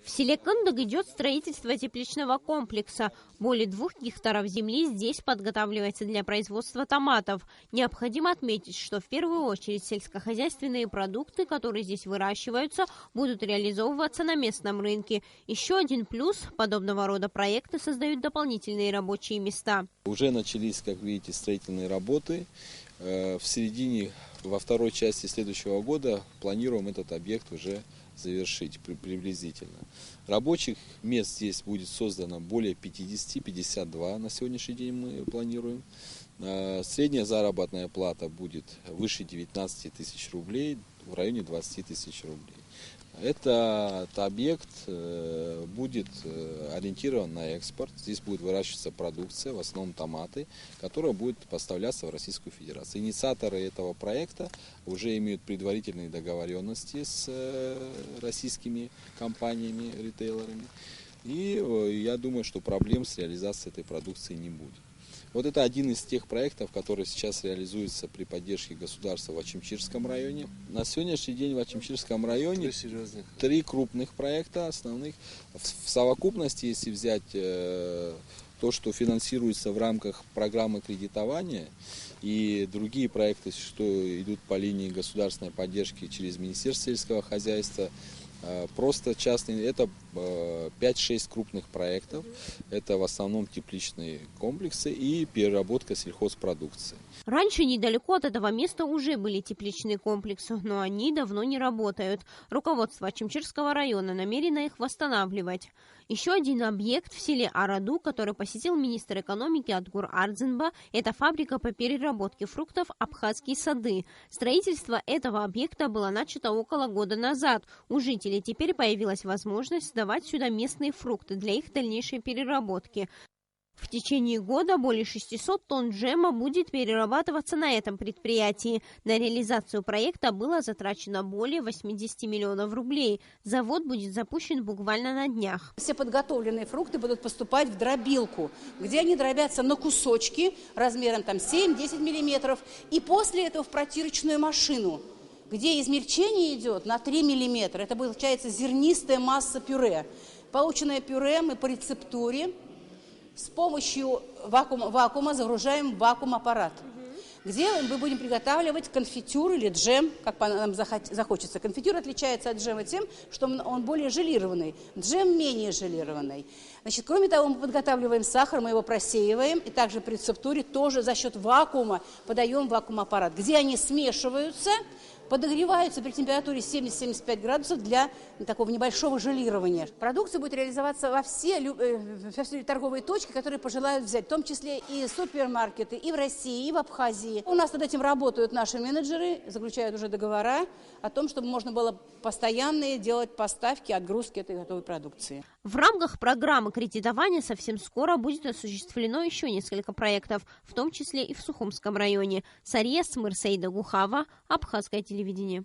В селе Кындык идет строительство тепличного комплекса. Более 2 гектаров земли здесь подготавливается для производства томатов. Необходимо отметить, что в первую очередь сельскохозяйственные продукты, которые здесь выращиваются, будут реализовываться на местном рынке. Еще один плюс – подобного рода проекты создают дополнительные рабочие места. Уже начались, как видите, строительные работы. Во второй части следующего года планируем этот объект уже завершить приблизительно. Рабочих мест здесь будет создано более 50, 52 на сегодняшний день мы планируем. Средняя заработная плата будет выше 19 тысяч рублей, в районе 20 тысяч рублей. Этот объект будет ориентирован на экспорт. Здесь будет выращиваться продукция, в основном томаты, которая будет поставляться в Российскую Федерацию. Инициаторы этого проекта уже имеют предварительные договоренности с российскими компаниями, ритейлерами. И я думаю, что проблем с реализацией этой продукции не будет. Вот это один из тех проектов, который сейчас реализуется при поддержке государства в Ачимчирском районе. На сегодняшний день в Ачимчирском районе 3 крупных проекта основных. В совокупности, если взять то, что финансируется в рамках программы кредитования и другие проекты, что идут по линии государственной поддержки через Министерство сельского хозяйства, просто частные, это 5-6 крупных проектов, это в основном тепличные комплексы и переработка сельхозпродукции. Раньше недалеко от этого места уже были тепличные комплексы, но они давно не работают. Руководство Ачимчирского района намерено их восстанавливать. Еще один объект в селе Араду, который посетил министр экономики Атгур Ардзинба, это фабрика по переработке фруктов «Абхазские сады». Строительство этого объекта было начато около года назад. У жителей теперь появилась возможность сдавать сюда местные фрукты для их дальнейшей переработки. В течение года более 600 тонн джема будет перерабатываться на этом предприятии. На реализацию проекта было затрачено более 80 миллионов рублей. Завод будет запущен буквально на днях. Все подготовленные фрукты будут поступать в дробилку, где они дробятся на кусочки размером 7-10 миллиметров. И после этого в протирочную машину, где измельчение идет на 3 миллиметра. Это получается зернистая масса пюре. Полученное пюре мы по рецептуре с помощью вакуума загружаем в вакуум-аппарат, где мы будем приготавливать конфитюр или джем, как нам захочется. Конфитюр отличается от джема тем, что он более желированный, джем менее желированный. Значит, кроме того, мы подготавливаем сахар, мы его просеиваем, и также при рецептуре тоже за счет вакуума подаем в вакуум-аппарат, где они смешиваются, подогреваются при температуре 70-75 градусов для такого небольшого желирования. Продукция будет реализоваться во все торговые точки, которые пожелают взять, в том числе и супермаркеты, и в России, и в Абхазии. У нас над этим работают наши менеджеры, заключают уже договора о том, чтобы можно было постоянные делать поставки, отгрузки этой готовой продукции. В рамках программы кредитования совсем скоро будет осуществлено еще несколько проектов, в том числе и в Сухумском районе. Сарья Смырсейда Гухава, Абхазское телевидение.